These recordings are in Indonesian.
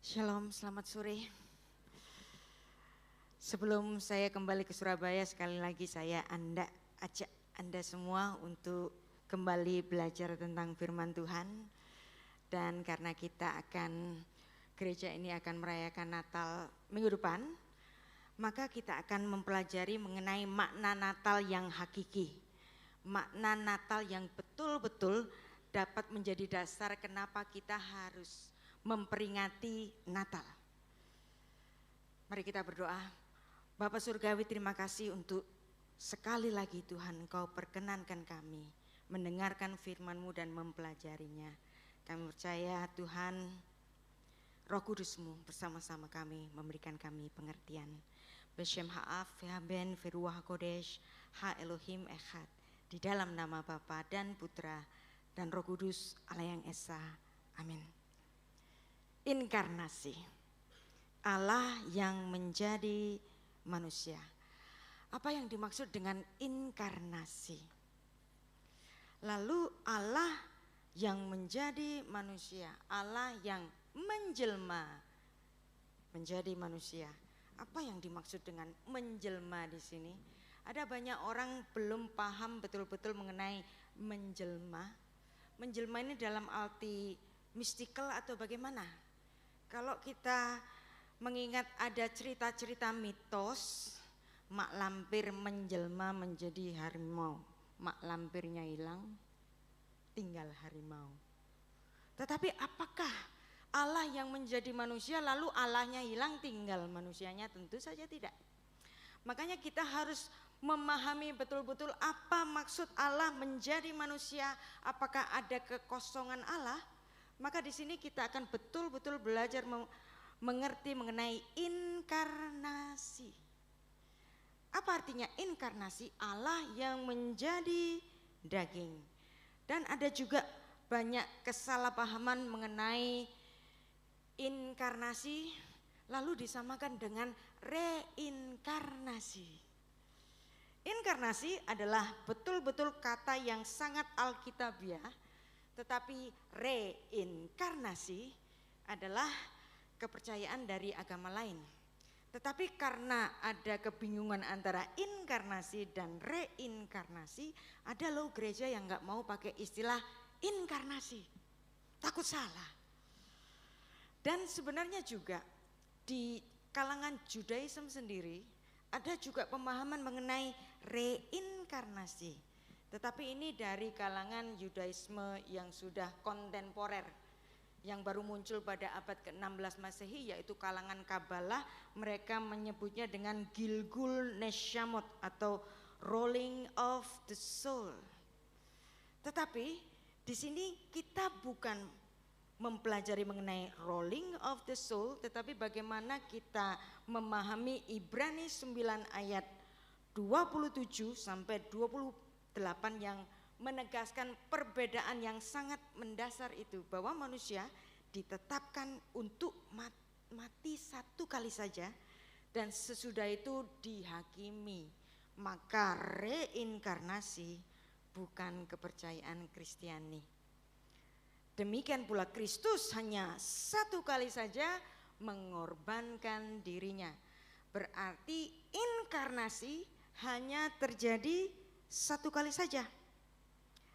Shalom, selamat sore. Sebelum saya kembali ke Surabaya, sekali lagi saya ajak Anda semua untuk kembali belajar tentang firman Tuhan. Dan karena gereja ini akan merayakan Natal minggu depan, maka kita akan mempelajari mengenai makna Natal yang hakiki. Makna Natal yang betul-betul dapat menjadi dasar kenapa kita harus memperingati Natal. Mari kita berdoa. Bapa Surgawi, terima kasih untuk sekali lagi Tuhan Engkau perkenankan kami mendengarkan firman-Mu dan mempelajarinya. Kami percaya Tuhan Roh Kudus-Mu bersama-sama kami memberikan kami pengertian. Beshem ha'af ben Firuah Kodesh ha Elohim Echad. Di dalam nama Bapa dan Putra dan Roh Kudus Allah yang Esa. Amin. Inkarnasi, Allah yang menjadi manusia. Apa yang dimaksud dengan inkarnasi? Lalu Allah yang menjadi manusia, Allah yang menjelma menjadi manusia. Apa yang dimaksud dengan menjelma di sini? Ada banyak orang belum paham betul-betul mengenai menjelma. Menjelma ini dalam arti mistikal atau bagaimana? Kalau kita mengingat ada cerita-cerita mitos, mak lampir menjelma menjadi harimau, mak lampirnya hilang, tinggal harimau. Tetapi apakah Allah yang menjadi manusia lalu Allahnya hilang tinggal manusianya? Tentu saja tidak. Makanya kita harus memahami betul-betul apa maksud Allah menjadi manusia, apakah ada kekosongan Allah? Maka di sini kita akan betul-betul belajar mengerti mengenai inkarnasi. Apa artinya inkarnasi? Allah yang menjadi daging. Dan ada juga banyak kesalahpahaman mengenai inkarnasi lalu disamakan dengan reinkarnasi. Inkarnasi adalah betul-betul kata yang sangat alkitabiah. Tetapi reinkarnasi adalah kepercayaan dari agama lain. Tetapi karena ada kebingungan antara inkarnasi dan reinkarnasi, ada loh gereja yang gak mau pakai istilah inkarnasi, takut salah. Dan sebenarnya juga di kalangan Judaism sendiri ada juga pemahaman mengenai reinkarnasi. Tetapi ini dari kalangan Yudaisme yang sudah kontemporer, yang baru muncul pada abad ke-16 Masehi, yaitu kalangan Kabbalah. Mereka menyebutnya dengan Gilgul Neshamot atau rolling of the soul. Tetapi di sini kita bukan mempelajari mengenai rolling of the soul, tetapi bagaimana kita memahami Ibrani 9 ayat 27 sampai 28 yang menegaskan perbedaan yang sangat mendasar itu, bahwa manusia ditetapkan untuk mati satu kali saja dan sesudah itu dihakimi. Maka reinkarnasi bukan kepercayaan Kristiani. Demikian pula Kristus hanya satu kali saja mengorbankan dirinya. Berarti inkarnasi hanya terjadi satu kali saja.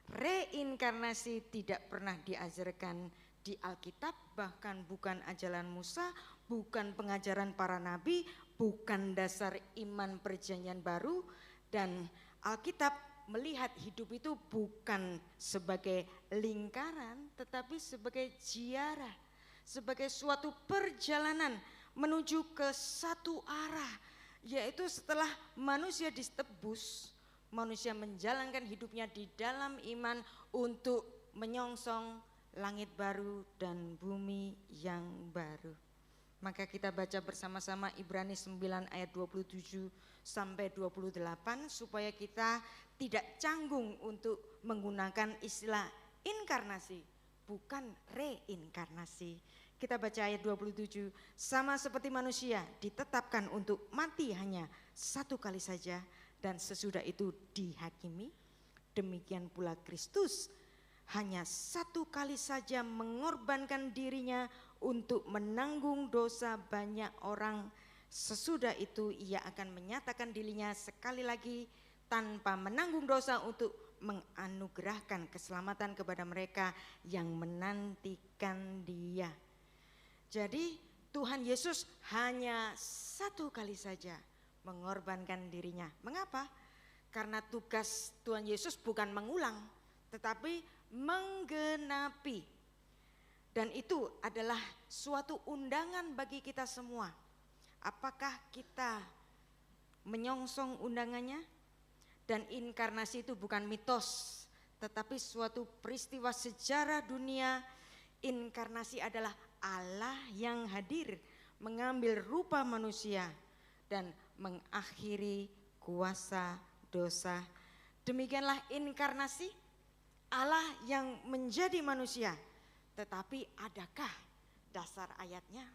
Reinkarnasi tidak pernah diajarkan di Alkitab, bahkan bukan ajaran Musa, bukan pengajaran para nabi, bukan dasar iman perjanjian baru. Dan Alkitab melihat hidup itu bukan sebagai lingkaran, tetapi sebagai ziarah, sebagai suatu perjalanan menuju ke satu arah, yaitu setelah manusia ditebus, manusia menjalankan hidupnya di dalam iman untuk menyongsong langit baru dan bumi yang baru. Maka kita baca bersama-sama Ibrani 9 ayat 27 sampai 28 supaya kita tidak canggung untuk menggunakan istilah inkarnasi, bukan reinkarnasi. Kita baca ayat 27, sama seperti manusia ditetapkan untuk mati hanya satu kali saja dan sesudah itu dihakimi, demikian pula Kristus hanya satu kali saja mengorbankan dirinya untuk menanggung dosa banyak orang. Sesudah itu ia akan menyatakan dirinya sekali lagi tanpa menanggung dosa untuk menganugerahkan keselamatan kepada mereka yang menantikan Dia. Jadi Tuhan Yesus hanya satu kali saja mengorbankan dirinya. Mengapa? Karena tugas Tuhan Yesus bukan mengulang, tetapi menggenapi. Dan itu adalah suatu undangan bagi kita semua. Apakah kita menyongsong undangannya? Dan inkarnasi itu bukan mitos, tetapi suatu peristiwa sejarah dunia. Inkarnasi adalah Allah yang hadir mengambil rupa manusia dan mengakhiri kuasa dosa. Demikianlah inkarnasi, Allah yang menjadi manusia. Tetapi adakah dasar ayatnya?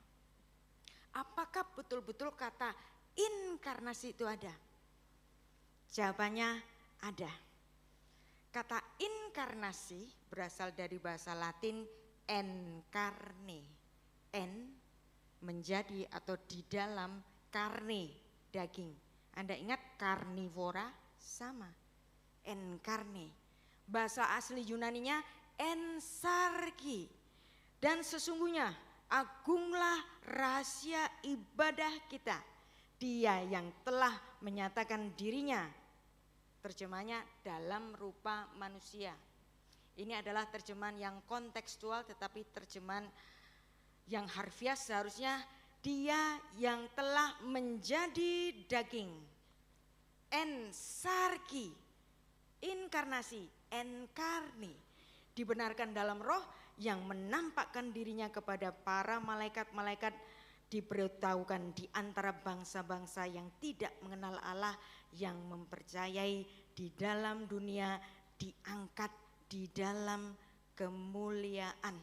Apakah betul-betul kata inkarnasi itu ada? Jawabannya ada. Kata inkarnasi berasal dari bahasa Latin encarne. En menjadi atau di dalam, karne daging. Anda ingat karnivora? Sama. Encarne. Bahasa asli Yunaninya ensarki. Dan sesungguhnya agunglah rahasia ibadah kita. Dia yang telah menyatakan dirinya. Terjemahnya dalam rupa manusia. Ini adalah terjemahan yang kontekstual, tetapi terjemahan yang harfiah seharusnya Dia yang telah menjadi daging. Ensarki, inkarnasi, enkarni, dibenarkan dalam roh yang menampakkan dirinya kepada para malaikat-malaikat, diberitahukan di antara bangsa-bangsa yang tidak mengenal Allah, yang mempercayai di dalam dunia, diangkat di dalam kemuliaan.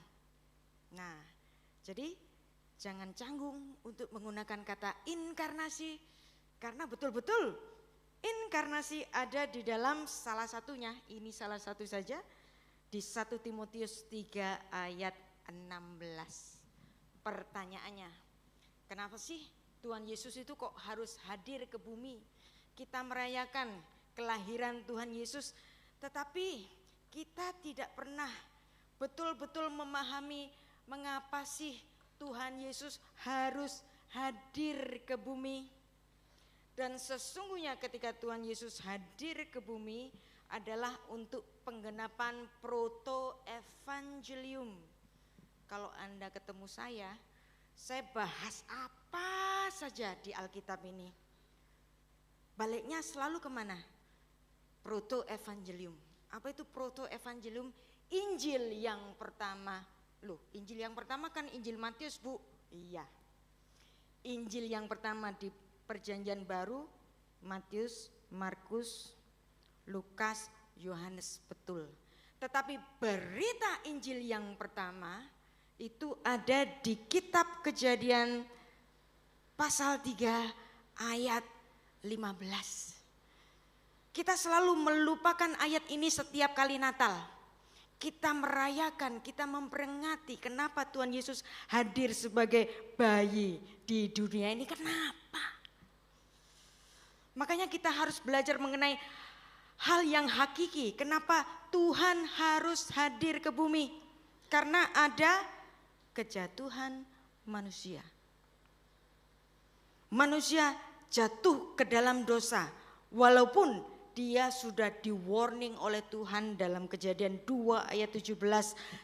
Nah, jadi jangan canggung untuk menggunakan kata inkarnasi, karena betul-betul inkarnasi ada di dalam salah satunya. Ini salah satu saja, di 1 Timotius 3 ayat 16. Pertanyaannya, kenapa sih Tuhan Yesus itu kok harus hadir ke bumi? Kita merayakan kelahiran Tuhan Yesus, tetapi kita tidak pernah betul-betul memahami mengapa sih Tuhan Yesus harus hadir ke bumi. Dan sesungguhnya ketika Tuhan Yesus hadir ke bumi adalah untuk penggenapan proto-evangelium. Kalau Anda ketemu saya bahas apa saja di Alkitab ini. Baliknya selalu kemana? Proto-evangelium. Apa itu proto-evangelium? Injil yang pertama. Loh, Injil yang pertama kan Injil Matius, Bu. Iya. Injil yang pertama di Perjanjian Baru, Matius, Markus, Lukas, Yohanes, betul. Tetapi berita Injil yang pertama itu ada di kitab Kejadian pasal 3 ayat 15. Kita selalu melupakan ayat ini setiap kali Natal. Kita merayakan, kita memperingati kenapa Tuhan Yesus hadir sebagai bayi di dunia ini. Kenapa? Makanya kita harus belajar mengenai hal yang hakiki. Kenapa Tuhan harus hadir ke bumi? Karena ada kejatuhan manusia. Manusia jatuh ke dalam dosa, walaupun dia sudah di warning oleh Tuhan dalam Kejadian 2 ayat 17,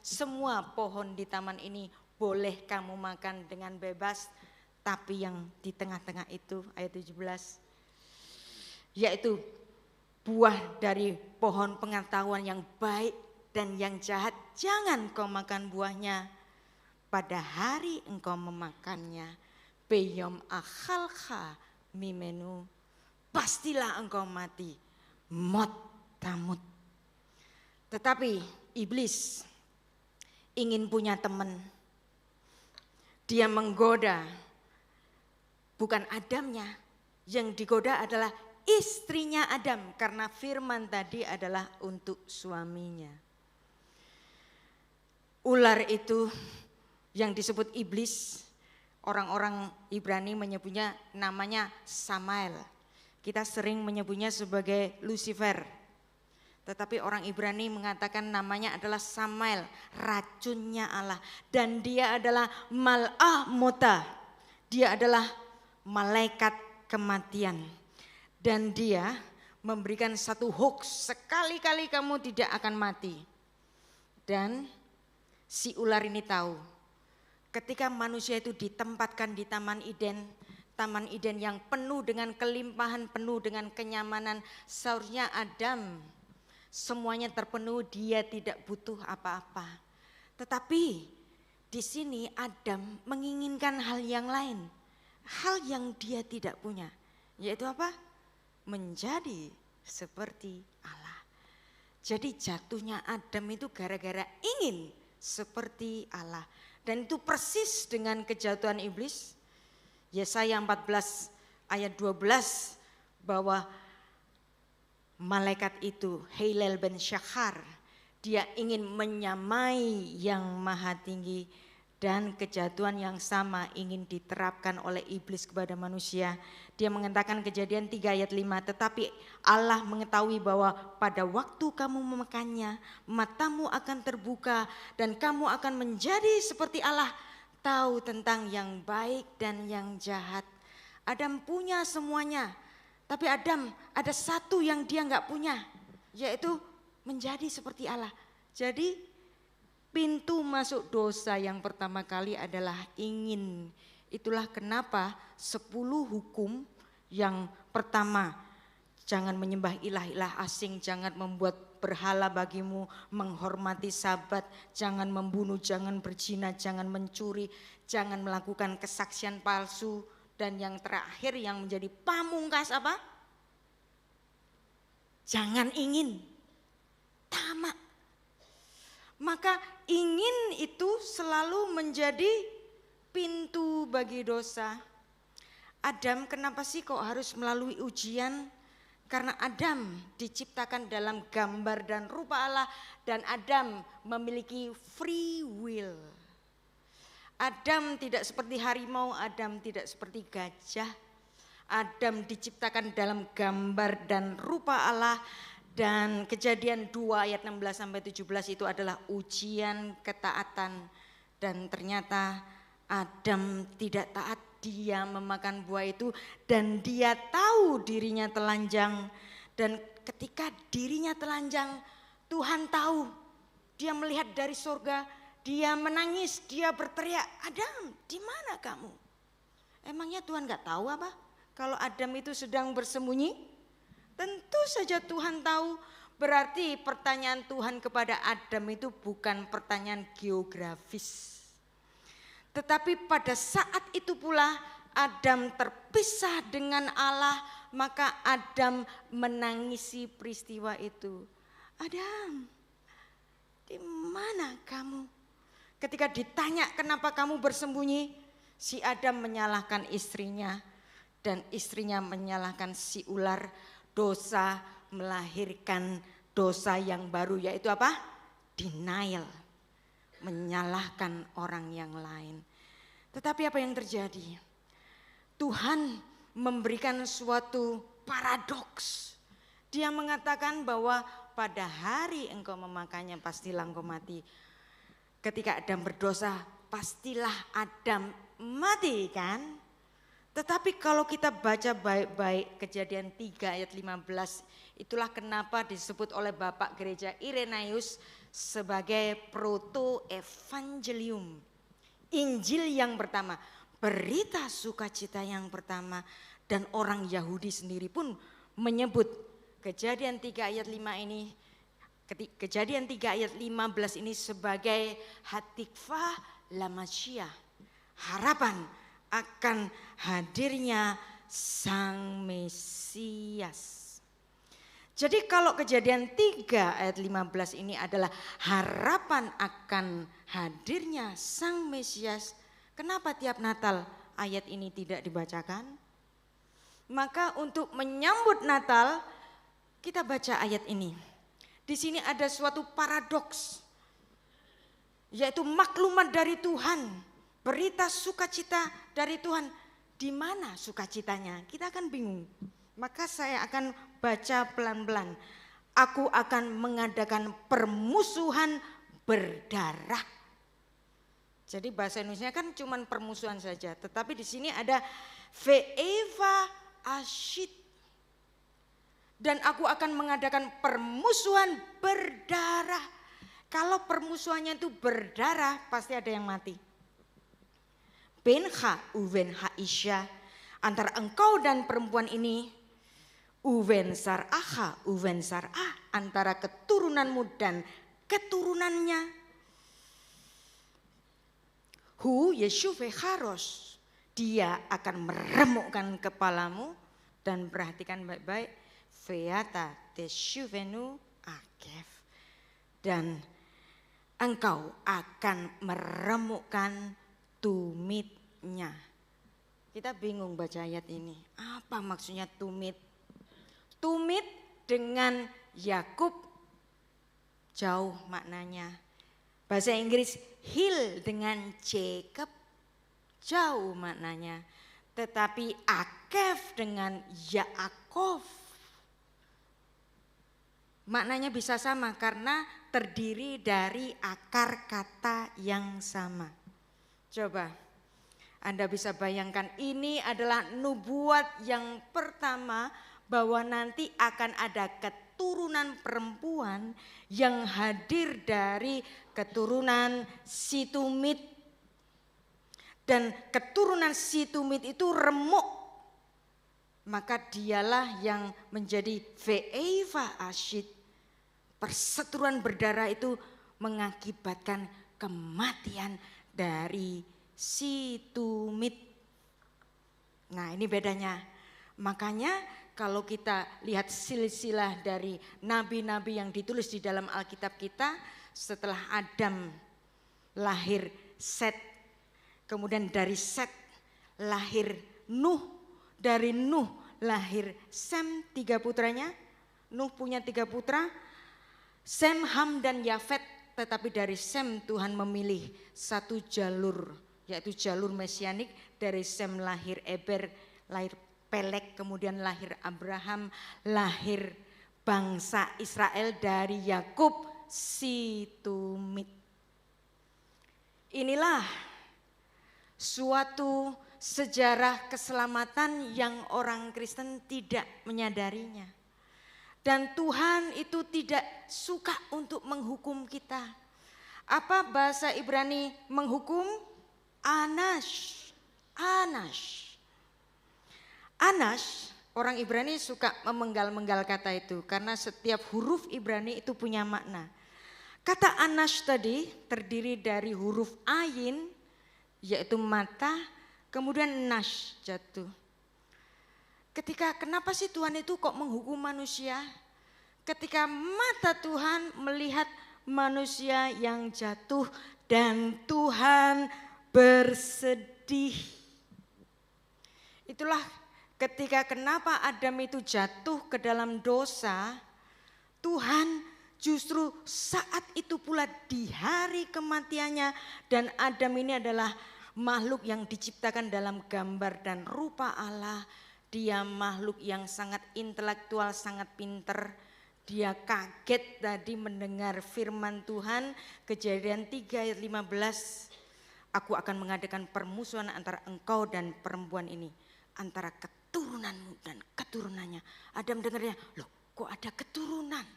semua pohon di taman ini boleh kamu makan dengan bebas, tapi yang di tengah-tengah itu ayat 17, yaitu buah dari pohon pengetahuan yang baik dan yang jahat, jangan kau makan buahnya. Pada hari engkau memakannya, beyom akhalka mimenu, pastilah engkau mati, mot tamut. Tetapi iblis ingin punya teman. Dia menggoda, bukan Adamnya, yang digoda adalah istrinya Adam, karena firman tadi adalah untuk suaminya. Ular itu yang disebut iblis, orang-orang Ibrani menyebutnya namanya Samael. Kita sering menyebutnya sebagai Lucifer. Tetapi orang Ibrani mengatakan namanya adalah Samael, racunnya Allah. Dan dia adalah Mal'ah Mota, dia adalah malaikat kematian. Dan dia memberikan satu hoax, sekali-kali kamu tidak akan mati. Dan si ular ini tahu, ketika manusia itu ditempatkan di Taman Eden yang penuh dengan kelimpahan, penuh dengan kenyamanan, seharusnya Adam semuanya terpenuh, dia tidak butuh apa-apa. Tetapi di sini Adam menginginkan hal yang lain, hal yang dia tidak punya, yaitu apa? Menjadi seperti Allah. Jadi jatuhnya Adam itu gara-gara ingin seperti Allah. Dan itu persis dengan kejatuhan iblis. Yesaya 14 ayat 12 bahwa malaikat itu Heilel ben Syakhar, dia ingin menyamai yang maha tinggi, dan kejatuhan yang sama ingin diterapkan oleh iblis kepada manusia. Dia mengatakan Kejadian 3 ayat 5, tetapi Allah mengetahui bahwa pada waktu kamu memakannya, matamu akan terbuka dan kamu akan menjadi seperti Allah, tahu tentang yang baik dan yang jahat. Adam punya semuanya, tapi Adam ada satu yang dia nggak punya, yaitu menjadi seperti Allah. Jadi pintu masuk dosa yang pertama kali adalah ingin. Itulah kenapa 10 hukum yang pertama, jangan menyembah ilah-ilah asing, jangan membuat berhala bagimu, menghormati Sabat, jangan membunuh, jangan berzina, jangan mencuri, jangan melakukan kesaksian palsu. Dan yang terakhir yang menjadi pamungkas apa? Jangan ingin, tamak. Maka ingin itu selalu menjadi pintu bagi dosa. Adam kenapa sih kok harus melalui ujian? Karena Adam diciptakan dalam gambar dan rupa Allah, dan Adam memiliki free will. Adam tidak seperti harimau, Adam tidak seperti gajah. Adam diciptakan dalam gambar dan rupa Allah. Dan Kejadian 2 ayat 16 sampai 17 itu adalah ujian ketaatan. Dan ternyata Adam tidak taat, dia memakan buah itu dan dia tahu dirinya telanjang. Dan ketika dirinya telanjang, Tuhan tahu, dia melihat dari surga, dia menangis, dia berteriak, Adam, di mana kamu? Emangnya Tuhan gak tahu apa? Kalau Adam itu sedang bersembunyi? Tentu saja Tuhan tahu. Berarti pertanyaan Tuhan kepada Adam itu bukan pertanyaan geografis. Tetapi pada saat itu pula Adam terpisah dengan Allah, maka Adam menangisi peristiwa itu. Adam, di mana kamu? Ketika ditanya kenapa kamu bersembunyi, si Adam menyalahkan istrinya dan istrinya menyalahkan si ular. Dosa melahirkan dosa yang baru, yaitu apa? Denial, menyalahkan orang yang lain. Tetapi apa yang terjadi? Tuhan memberikan suatu paradoks. Dia mengatakan bahwa pada hari engkau memakannya pastilah engkau mati. Ketika Adam berdosa, pastilah Adam mati, kan? Tetapi kalau kita baca baik-baik Kejadian 3 ayat 15, itulah kenapa disebut oleh Bapak Gereja Irenaeus sebagai proto-evangelium. Injil yang pertama, berita sukacita yang pertama, dan orang Yahudi sendiri pun menyebut Kejadian 3 ayat 5 ini, Kejadian 3 ayat 15 ini sebagai hatikvah lamasyiah, harapan akan hadirnya Sang Mesias. Jadi kalau Kejadian 3 ayat 15 ini adalah harapan akan hadirnya Sang Mesias, kenapa tiap Natal ayat ini tidak dibacakan? Maka untuk menyambut Natal kita baca ayat ini. Di sini ada suatu paradoks. yaitu maklumat dari Tuhan, berita sukacita dari Tuhan. Di mana sukacitanya? Kita akan bingung. Maka saya akan baca pelan-pelan. Aku akan mengadakan permusuhan berdarah. Jadi bahasa Indonesia kan cuma permusuhan saja, tetapi di sini ada ve'eva ashit. Dan aku akan mengadakan permusuhan berdarah. Kalau permusuhannya itu berdarah, pasti ada yang mati. Benha uven haisha, antara engkau dan perempuan ini, uven sar'aha uven sar'ah, antara keturunanmu dan keturunannya. Hu yeshuve haros, dia akan meremukkan kepalamu. Dan perhatikan baik-baik, veata teshuvenu akef, dan engkau akan meremukkan tumitnya. Kita bingung baca ayat ini. Apa maksudnya tumit? Tumit dengan Yakub jauh maknanya. Bahasa Inggris heal dengan Jacob jauh maknanya. Tetapi Akef dengan Yaakov maknanya bisa sama karena terdiri dari akar kata yang sama. Coba Anda bisa bayangkan, ini adalah nubuat yang pertama bahwa nanti akan ada keturunan perempuan yang hadir dari keturunan si tumit. Dan keturunan si tumit itu remuk. Maka dialah yang menjadi ve'eva ashit. Perseteruan berdarah itu mengakibatkan kematian dari si tumit. Nah, ini bedanya. Makanya kalau kita lihat silsilah dari nabi-nabi yang ditulis di dalam Alkitab kita, setelah Adam lahir Set, kemudian dari Set lahir Nuh, dari Nuh lahir Sem, 3 putranya. Nuh punya 3 putra, Sem, Ham, dan Yafet. Tetapi dari Sem Tuhan memilih satu jalur, yaitu jalur mesianik. Dari Sem lahir Eber, lahir Pelek, kemudian lahir Abraham, lahir bangsa Israel dari Yakub si tumit. Inilah suatu sejarah keselamatan yang orang Kristen tidak menyadarinya. Dan Tuhan itu tidak suka untuk menghukum kita. Apa bahasa Ibrani menghukum? Anash. Anash. Anash, orang Ibrani suka memenggal-menggal kata itu karena setiap huruf Ibrani itu punya makna. Kata anash tadi terdiri dari huruf ayin, yaitu mata, kemudian nash, jatuh. Kenapa sih Tuhan itu kok menghukum manusia? Ketika mata Tuhan melihat manusia yang jatuh dan Tuhan bersedih. Itulah ketika kenapa Adam itu jatuh ke dalam dosa, Tuhan justru saat itu pula di hari kematiannya, dan Adam ini adalah makhluk yang diciptakan dalam gambar dan rupa Allah. Dia makhluk yang sangat intelektual, sangat pinter. Dia kaget tadi mendengar firman Tuhan, Kejadian 3 ayat 15. Aku akan mengadakan permusuhan antara engkau dan perempuan ini, antara keturunanmu dan keturunannya. Adam dengarnya, loh kok ada keturunan?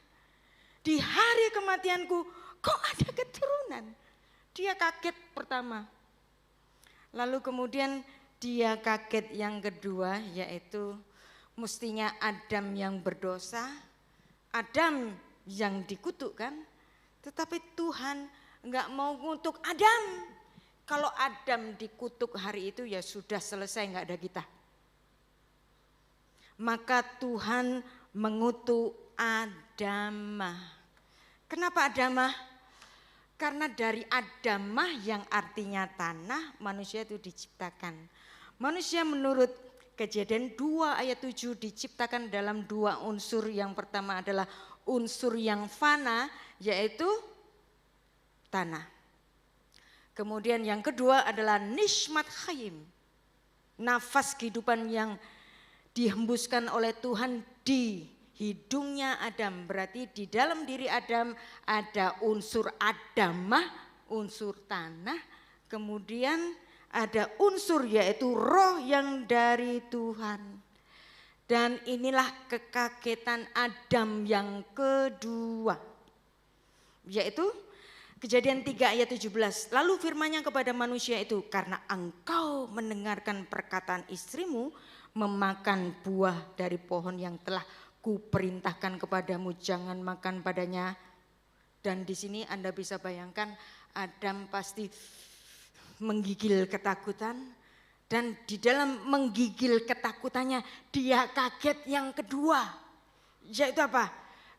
Di hari kematianku kok ada keturunan? Dia kaget pertama. Lalu kemudian dia kaget yang kedua, yaitu mestinya Adam yang berdosa, Adam yang dikutukkan, tetapi Tuhan enggak mau ngutuk Adam. Kalau Adam dikutuk hari itu ya sudah selesai, enggak ada kita. Maka Tuhan mengutuk Adamah. Kenapa Adamah? Karena dari Adamah yang artinya tanah, manusia itu diciptakan. Manusia menurut Kejadian 2 ayat 7 diciptakan dalam 2 unsur. Yang pertama adalah unsur yang fana, yaitu tanah. Kemudian yang kedua adalah nishmat hayim. Nafas kehidupan yang dihembuskan oleh Tuhan di hidungnya Adam. Berarti di dalam diri Adam ada unsur adamah, unsur tanah. Kemudian ada unsur yaitu roh yang dari Tuhan. Dan inilah kekagetan Adam yang kedua. Yaitu Kejadian 3 ayat 17. Lalu firman-Nya kepada manusia itu, karena engkau mendengarkan perkataan istrimu, memakan buah dari pohon yang telah kuperintahkan kepadamu, jangan makan padanya. Dan di sini Anda bisa bayangkan Adam pasti menggigil ketakutan. Dan di dalam menggigil ketakutannya dia kaget yang kedua. Yaitu apa?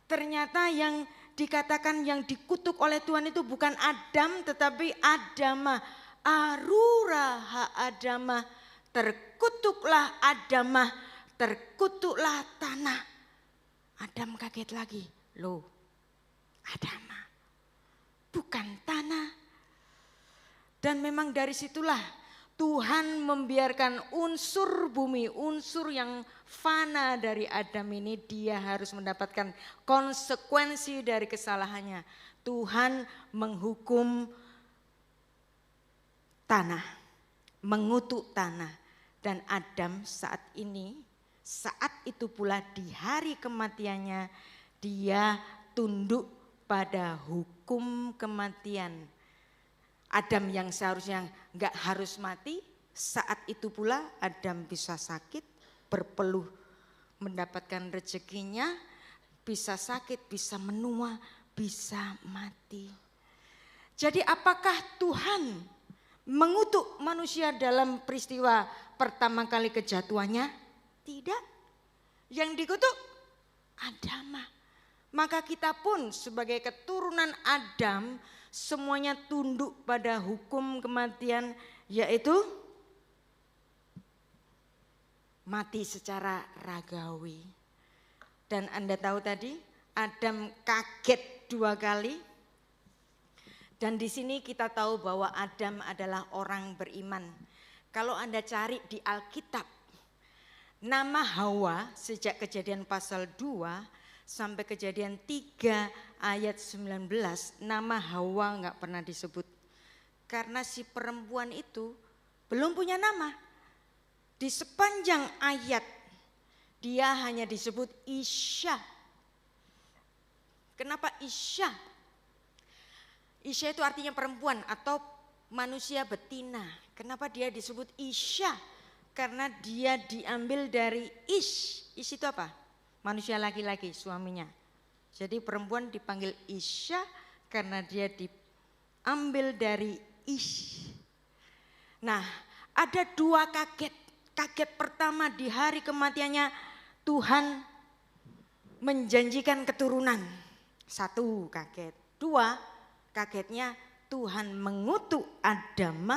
Ternyata yang dikatakan yang dikutuk oleh Tuhan itu bukan Adam tetapi Adamah. Arura ha Adamah, terkutuklah Adamah, terkutuklah tanah. Adam kaget lagi, loh Adamah bukan tanah. Dan memang dari situlah Tuhan membiarkan unsur bumi, unsur yang fana dari Adam ini, dia harus mendapatkan konsekuensi dari kesalahannya. Tuhan menghukum tanah, mengutuk tanah. Dan Adam saat itu pula di hari kematiannya, dia tunduk pada hukum kematian. Adam yang seharusnya enggak harus mati, saat itu pula Adam bisa sakit, berpeluh mendapatkan rezekinya, bisa sakit, bisa menua, bisa mati. Jadi apakah Tuhan mengutuk manusia dalam peristiwa pertama kali kejatuhannya? Tidak. Yang dikutuk Adam. Maka kita pun sebagai keturunan Adam semuanya tunduk pada hukum kematian, yaitu mati secara ragawi. Dan Anda tahu tadi Adam kaget 2 kali. Dan di sini kita tahu bahwa Adam adalah orang beriman. Kalau Anda cari di Alkitab, nama Hawa sejak Kejadian pasal 2 sampai Kejadian 3 ayat 19, nama Hawa enggak pernah disebut. Karena si perempuan itu belum punya nama. Di sepanjang ayat dia hanya disebut Isya. Kenapa Isya? Isya itu artinya perempuan atau manusia betina. Kenapa dia disebut Isya? Karena dia diambil dari Ish. Ish itu apa? Manusia laki-laki, suaminya. Jadi perempuan dipanggil Isya karena dia diambil dari Ish. Nah, ada 2 kaget. Kaget pertama di hari kematiannya, Tuhan menjanjikan keturunan. 1 kaget. 2 kagetnya Tuhan mengutuk Adam,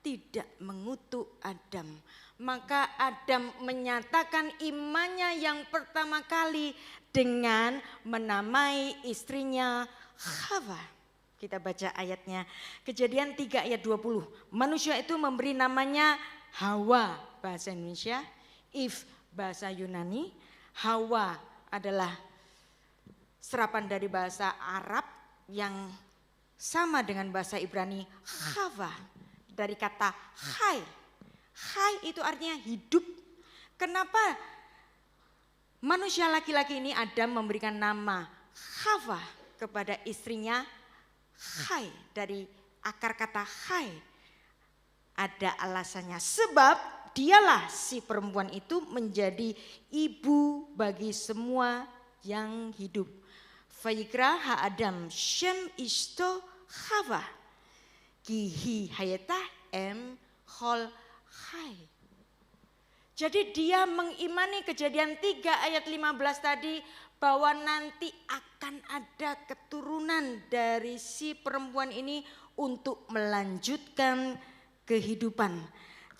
tidak mengutuk Adam. Maka Adam menyatakan imannya yang pertama kali dengan menamai istrinya Hawa. Kita baca ayatnya. Kejadian 3 ayat 20. Manusia itu memberi namanya Hawa bahasa Indonesia, If bahasa Yunani. Hawa adalah serapan dari bahasa Arab yang sama dengan bahasa Ibrani Hawa dari kata hai. Hai itu artinya hidup. Kenapa manusia laki-laki ini Adam memberikan nama Hawa kepada istrinya Hai, dari akar kata hai. Ada alasannya, sebab dialah si perempuan itu menjadi ibu bagi semua yang hidup. Vayikra ha Adam Shem Ishto Hawa Kihi Hayata Em Hol Hai. Jadi dia mengimani Kejadian 3 ayat 15 tadi bahwa nanti akan ada keturunan dari si perempuan ini untuk melanjutkan kehidupan.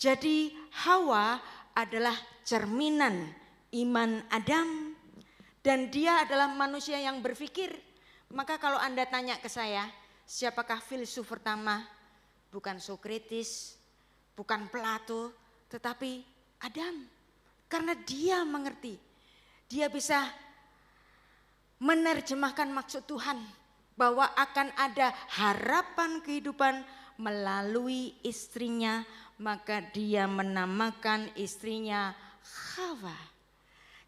Jadi Hawa adalah cerminan iman Adam dan dia adalah manusia yang berpikir. Maka kalau Anda tanya ke saya, siapakah filsuf pertama? bukan Sokrates, bukan Plato, tetapi Adam. Karena dia mengerti, dia bisa menerjemahkan maksud Tuhan bahwa akan ada harapan kehidupan melalui istrinya, maka dia menamakan istrinya Hawa.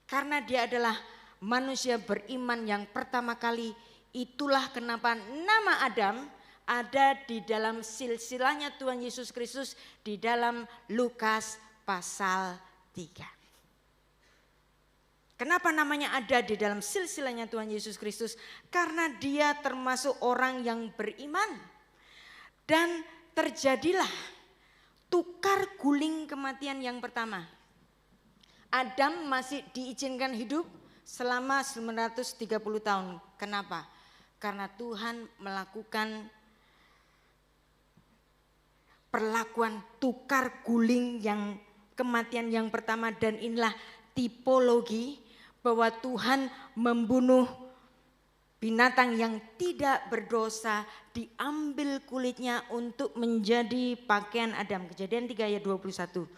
Karena dia adalah manusia beriman yang pertama kali, itulah kenapa nama Adam ada di dalam silsilahnya Tuhan Yesus Kristus di dalam Lukas pasal 3. Kenapa namanya ada di dalam silsilahnya Tuhan Yesus Kristus? Karena dia termasuk orang yang beriman. Dan terjadilah tukar guling kematian yang pertama. Adam masih diizinkan hidup selama 930 tahun. Kenapa? Karena Tuhan melakukan perlakuan tukar guling yang kematian yang pertama, dan inilah tipologi bahwa Tuhan membunuh binatang yang tidak berdosa, diambil kulitnya untuk menjadi pakaian Adam. Kejadian 3 ayat 21.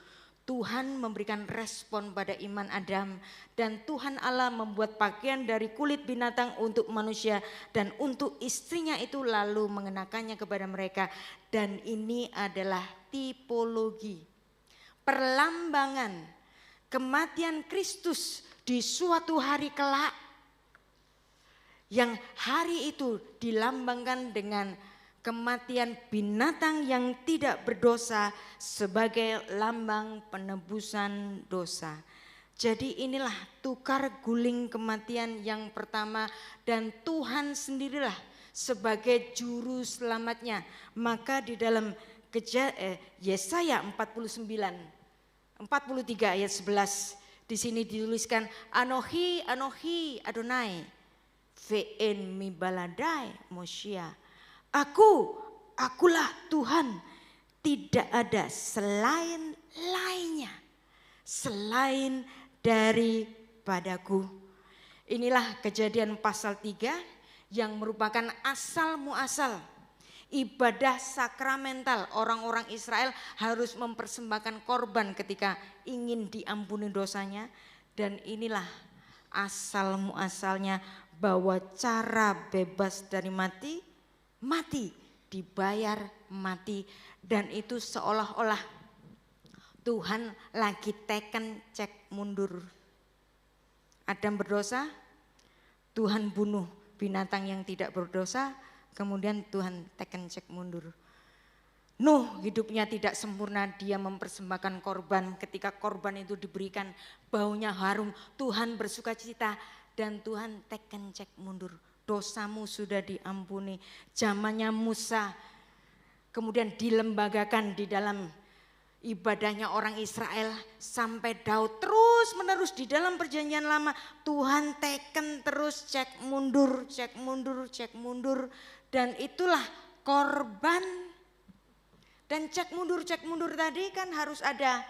Tuhan memberikan respon pada iman Adam, dan Tuhan Allah membuat pakaian dari kulit binatang untuk manusia dan untuk istrinya itu, lalu mengenakannya kepada mereka. Dan ini adalah tipologi, perlambangan kematian Kristus di suatu hari kelak, yang hari itu dilambangkan dengan kematian binatang yang tidak berdosa sebagai lambang penebusan dosa. Jadi inilah tukar guling kematian yang pertama, dan Tuhan sendirilah sebagai juru selamatnya. Maka di dalam Yesaya 43 ayat 11 di sini dituliskan, Anohi Anohi Adonai ve'en mi baladai Mosia. Akulah Tuhan, tidak ada selain lainnya, selain daripadaku. Inilah Kejadian pasal 3 yang merupakan asal muasal ibadah sakramental. Orang-orang Israel harus mempersembahkan korban ketika ingin diampuni dosanya. Dan inilah asal muasalnya bahwa cara bebas dari mati, mati dibayar mati. Dan itu seolah-olah Tuhan lagi teken cek mundur. Adam berdosa, Tuhan bunuh binatang yang tidak berdosa, kemudian Tuhan teken cek mundur. Nuh hidupnya tidak sempurna, dia mempersembahkan korban. Ketika korban itu diberikan, baunya harum, Tuhan bersuka cita, dan Tuhan teken cek mundur. Dosamu sudah diampuni. Zamannya Musa kemudian dilembagakan di dalam ibadahnya orang Israel sampai Daud, terus menerus di dalam perjanjian lama Tuhan teken terus cek mundur, cek mundur, cek mundur. Dan itulah korban. Dan cek mundur tadi kan harus ada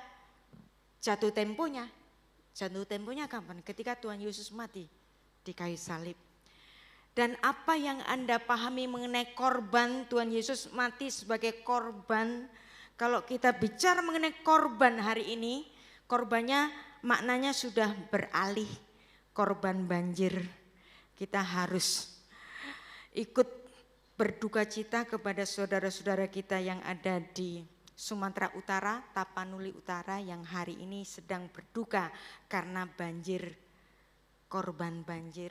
jatuh temponya. Jatuh temponya kapan? Ketika Tuhan Yesus mati di kayu salib. Dan apa yang Anda pahami mengenai korban, Tuhan Yesus mati sebagai korban. Kalau kita bicara mengenai korban hari ini, korbannya maknanya sudah beralih, korban banjir. Kita harus ikut berduka cita kepada saudara-saudara kita yang ada di Sumatera Utara, Tapanuli Utara, yang hari ini sedang berduka karena banjir, korban banjir.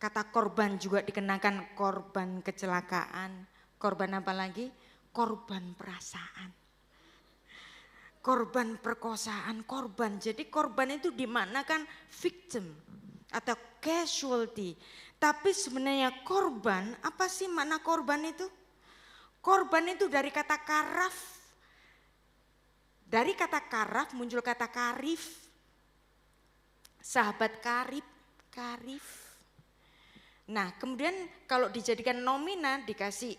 Kata korban juga dikenakan korban kecelakaan, korban apa lagi? Korban perasaan, korban perkosaan, korban. Jadi korban itu dimaknakan victim atau casualty. Tapi sebenarnya korban, apa sih makna korban itu? Korban itu dari kata karaf. Dari kata karaf muncul kata karif. Sahabat karib, karif. Nah kemudian kalau dijadikan nomina dikasih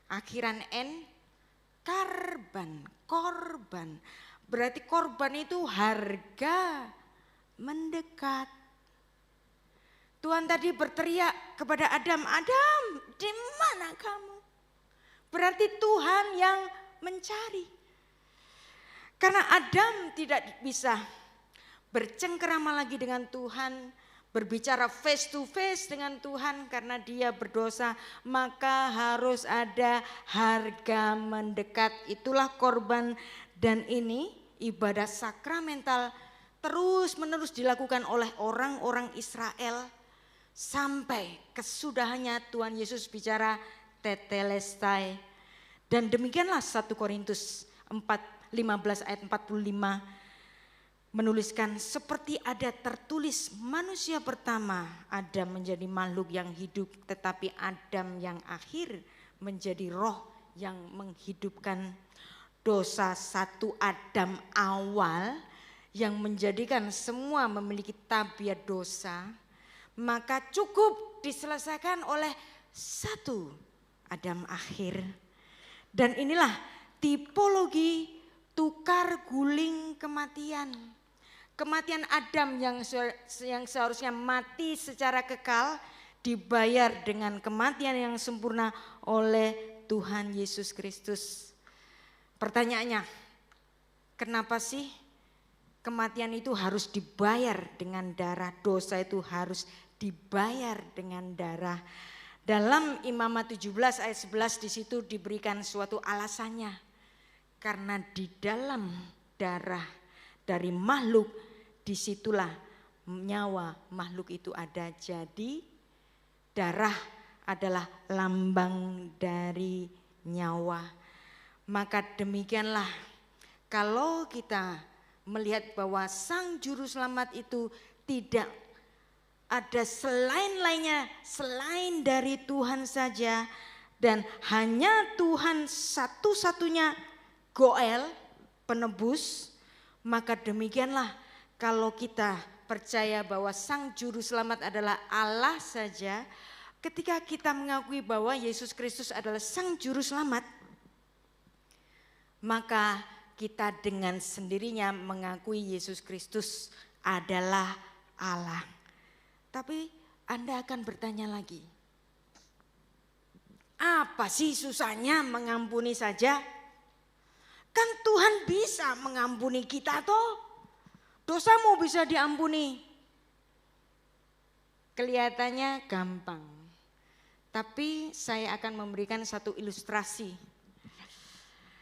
akhiran n, karban, korban. Berarti korban itu harga mendekat. Tuhan tadi berteriak kepada Adam, Adam, di mana kamu? berarti Tuhan yang mencari. Karena Adam tidak bisa bercengkerama lagi dengan Tuhan, berbicara face to face dengan Tuhan karena dia berdosa, maka harus ada harga mendekat. Itulah korban, dan ini ibadah sakramental terus menerus dilakukan oleh orang-orang Israel sampai kesudahannya Tuhan Yesus bicara tetelestai. Dan demikianlah 1 Korintus 15 ayat 45 menuliskan, seperti ada tertulis, manusia pertama Adam menjadi makhluk yang hidup, tetapi Adam yang akhir menjadi roh yang menghidupkan. Dosa satu Adam awal yang menjadikan semua memiliki tabiat dosa, maka cukup diselesaikan oleh satu Adam akhir. Dan inilah tipologi tukar guling kematian. Kematian Adam yang seharusnya mati secara kekal dibayar dengan kematian yang sempurna oleh Tuhan Yesus Kristus. Pertanyaannya, kenapa sih kematian itu harus dibayar dengan darah? Dosa itu harus dibayar dengan darah. Dalam Imamat 17 ayat 11 di situ diberikan suatu alasannya. Karena di dalam darah dari makhluk, disitulah nyawa makhluk itu ada. Jadi darah adalah lambang dari nyawa. Maka demikianlah kalau kita melihat bahwa Sang Juru Selamat itu tidak ada lainnya selain dari Tuhan saja, dan hanya Tuhan satu-satunya Goel, penebus, maka demikianlah kalau kita percaya bahwa Sang Juru Selamat adalah Allah saja, ketika kita mengakui bahwa Yesus Kristus adalah Sang Juru Selamat, maka kita dengan sendirinya mengakui Yesus Kristus adalah Allah. Tapi Anda akan bertanya lagi, apa sih susahnya mengampuni saja? Kan Tuhan bisa mengampuni kita toh. Dosamu bisa diampuni. Kelihatannya gampang. Tapi saya akan memberikan satu ilustrasi.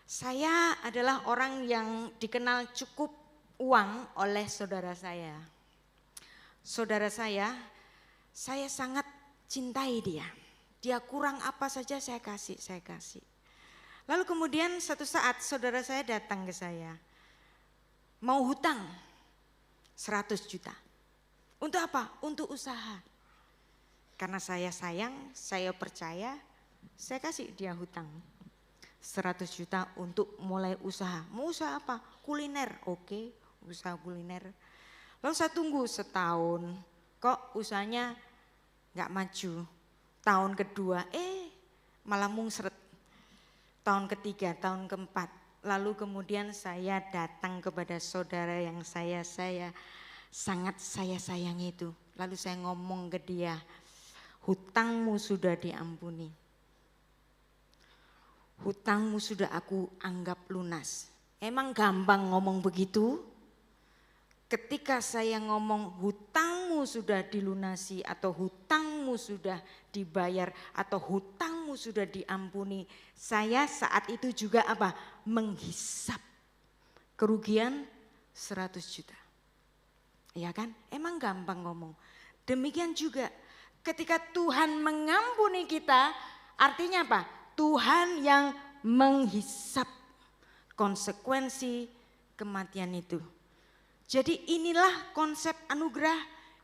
Saya adalah orang yang dikenal cukup uang oleh saudara saya. Saudara saya sangat cintai dia. Dia kurang apa saja saya kasih. Lalu kemudian satu saat saudara saya datang ke saya. Mau hutang 100 juta. Untuk apa? Untuk usaha. Karena saya sayang, saya percaya, saya kasih dia hutang 100 juta untuk mulai usaha. Mau usaha apa? Kuliner, oke, usaha kuliner. Lalu saya tunggu setahun, kok usahanya gak maju. Tahun kedua, malah mungsret. Tahun ketiga, tahun keempat. Lalu kemudian saya datang kepada saudara yang saya sangat sayangi itu. Lalu saya ngomong ke dia, hutangmu sudah diampuni. Hutangmu sudah aku anggap lunas. Emang gampang ngomong begitu? Ketika saya ngomong hutangmu sudah dilunasi atau hutangmu sudah dibayar atau hutangmu sudah diampuni, saya saat itu juga apa? Menghisap kerugian 100 juta. Ya kan? Emang gampang ngomong. Demikian juga ketika Tuhan mengampuni kita, artinya apa? Tuhan yang menghisap konsekuensi kematian itu. Jadi inilah konsep anugerah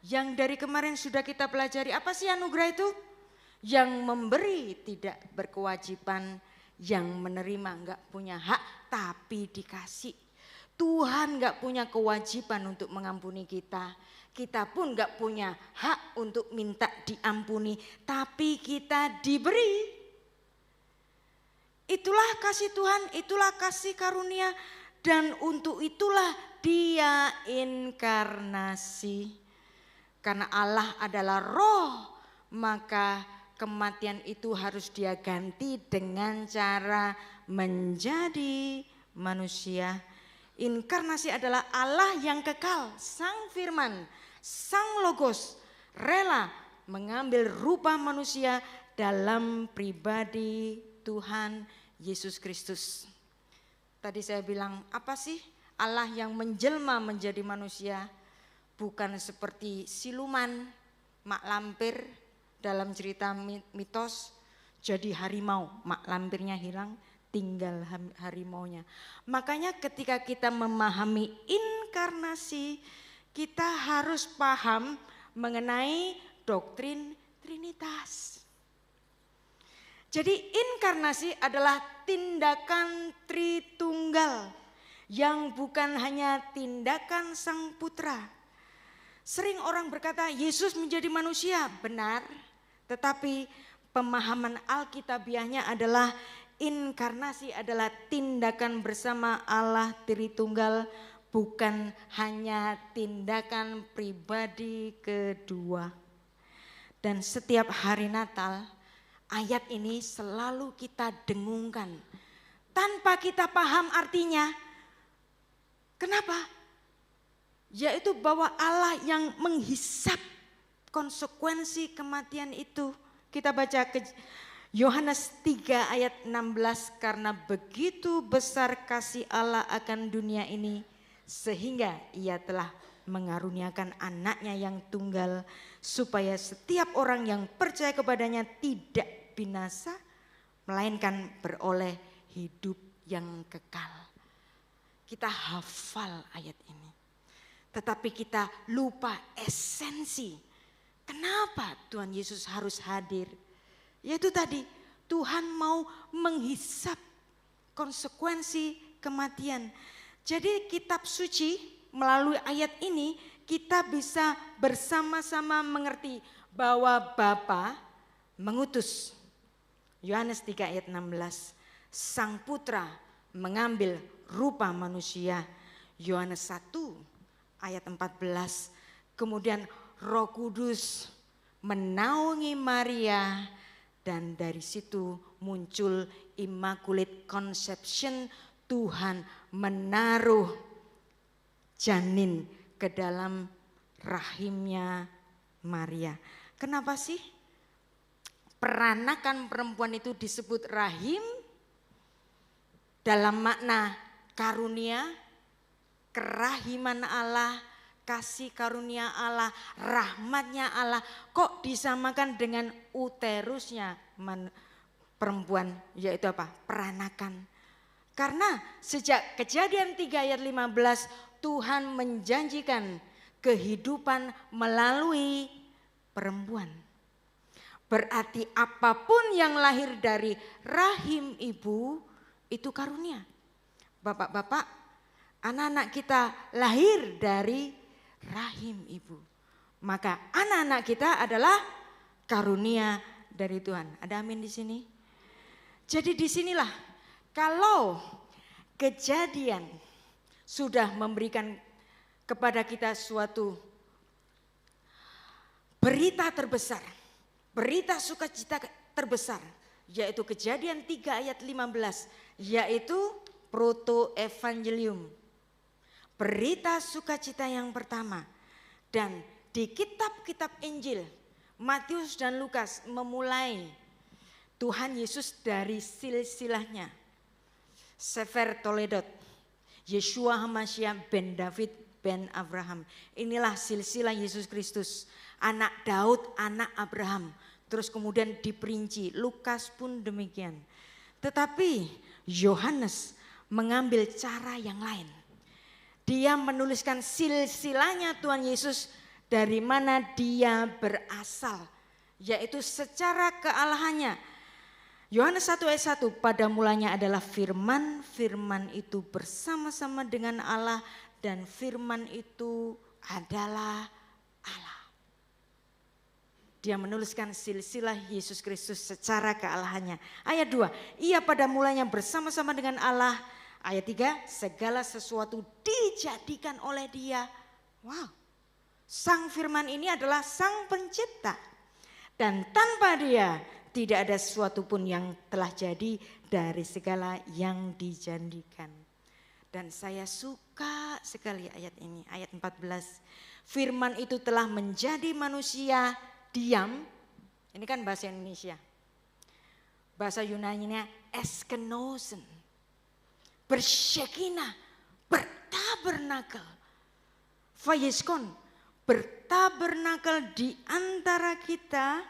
yang dari kemarin sudah kita pelajari. Apa sih anugerah itu? Yang memberi tidak berkewajiban, yang menerima enggak punya hak tapi dikasih. Tuhan enggak punya kewajiban untuk mengampuni kita. Kita pun enggak punya hak untuk minta diampuni, tapi kita diberi. Itulah kasih Tuhan, itulah kasih karunia, dan untuk itulah Dia inkarnasi. Karena Allah adalah roh, maka kematian itu harus dia ganti dengan cara menjadi manusia. Inkarnasi adalah Allah yang kekal, Sang Firman, Sang Logos, rela mengambil rupa manusia dalam pribadi Tuhan Yesus Kristus. Tadi saya bilang, apa sih Allah yang menjelma menjadi manusia? Bukan seperti siluman, mak lampir dalam cerita mitos, jadi harimau, mak lampirnya hilang, tinggal harimaunya. Makanya ketika kita memahami inkarnasi, kita harus paham mengenai doktrin Trinitas. Jadi inkarnasi adalah tindakan Tritunggal yang bukan hanya tindakan Sang Putra. Sering orang berkata Yesus menjadi manusia, benar, tetapi pemahaman Alkitabiahnya adalah inkarnasi adalah tindakan bersama Allah Tritunggal, bukan hanya tindakan pribadi kedua. Dan setiap hari Natal, ayat ini selalu kita dengungkan tanpa kita paham artinya. Kenapa? Yaitu bahwa Allah yang menghisap konsekuensi kematian itu. Kita baca ke Yohanes 3 ayat 16, karena begitu besar kasih Allah akan dunia ini sehingga ia telah mengaruniakan anaknya yang tunggal supaya setiap orang yang percaya kepadanya tidak binasa melainkan beroleh hidup yang kekal. Kita hafal ayat ini, tetapi kita lupa esensi. Kenapa Tuhan Yesus harus hadir? Yaitu tadi, Tuhan mau menghisap konsekuensi kematian. Jadi kitab suci melalui ayat ini kita bisa bersama-sama mengerti bahwa Bapa mengutus. Yohanes 3 ayat 16, Sang Putra mengambil rupa manusia. Yohanes 1 ayat 14, kemudian Roh Kudus menaungi Maria dan dari situ muncul Immaculate Conception, Tuhan menaruh janin ke dalam rahimnya Maria. Kenapa sih peranakan perempuan itu disebut rahim? Dalam makna karunia, kerahiman Allah, kasih karunia Allah, rahmatnya Allah, kok disamakan dengan uterusnya perempuan, yaitu apa? Peranakan. Karena sejak Kejadian 3 ayat 15 Tuhan menjanjikan kehidupan melalui perempuan. Berarti apapun yang lahir dari rahim ibu itu karunia. Bapak-bapak, anak-anak kita lahir dari rahim ibu. Maka anak-anak kita adalah karunia dari Tuhan. Ada amin di sini? Jadi disinilah kalau Kejadian sudah memberikan kepada kita suatu berita terbesar, berita sukacita terbesar, yaitu Kejadian 3 ayat 15, yaitu proto-evangelium, berita sukacita yang pertama. Dan di kitab-kitab Injil, Matius dan Lukas memulai Tuhan Yesus dari silsilahnya. Sefer Toledot, Yeshua HaMashiach ben David ben Abraham. Inilah silsilah Yesus Kristus, anak Daud, anak Abraham. Terus kemudian diperinci, Lukas pun demikian. Tetapi Yohanes mengambil cara yang lain. Dia menuliskan silsilahnya Tuhan Yesus dari mana dia berasal, yaitu secara kealahannya. Yohanes 1 ayat 1, pada mulanya adalah firman, firman itu bersama-sama dengan Allah dan firman itu adalah Allah. Dia menuliskan silsilah Yesus Kristus secara kealahannya. Ayat 2, ia pada mulanya bersama-sama dengan Allah. Ayat 3, segala sesuatu dijadikan oleh dia. Wow, Sang Firman ini adalah Sang Pencipta. Dan tanpa Dia tidak ada sesuatu pun yang telah jadi dari segala yang dijanjikan. Dan saya suka sekali ayat ini, ayat 14. Firman itu telah menjadi manusia diam. Ini kan bahasa Indonesia. Bahasa Yunaninya eskenosen. Bersyekinah, bertabernakel. Fayeskon, bertabernakel di antara kita.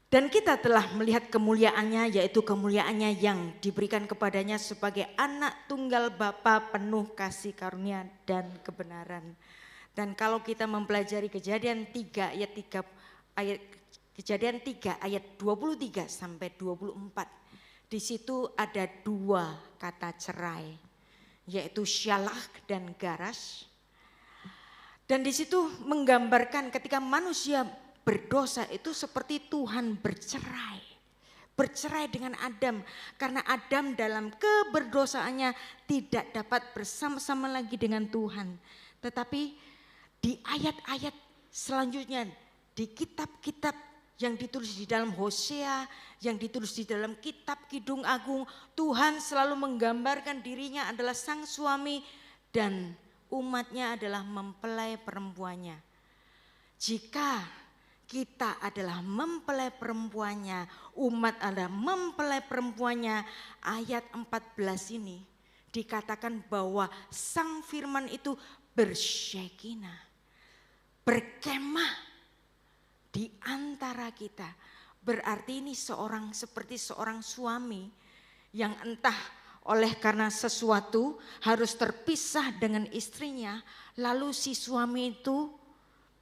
Dan kita telah melihat kemuliaannya, yaitu kemuliaannya yang diberikan kepadanya sebagai anak tunggal Bapa penuh kasih karunia dan kebenaran. Dan kalau kita mempelajari Kejadian 3 ayat 23 sampai 24. Di situ ada dua kata cerai, yaitu syalach dan garas. Dan di situ menggambarkan ketika manusia berdosa itu seperti Tuhan bercerai. Bercerai dengan Adam karena Adam dalam keberdosaannya tidak dapat bersama-sama lagi dengan Tuhan. Tetapi di ayat-ayat selanjutnya di kitab-kitab yang ditulis di dalam Hosea, yang ditulis di dalam kitab Kidung Agung, Tuhan selalu menggambarkan dirinya adalah sang suami dan umatnya adalah mempelai perempuannya. Jika kita adalah mempelai perempuannya, umat adalah mempelai perempuannya. Ayat 14 ini dikatakan bahwa sang firman itu bersyekinah, berkemah di antara kita. Berarti ini seperti seorang suami yang entah oleh karena sesuatu harus terpisah dengan istrinya, lalu si suami itu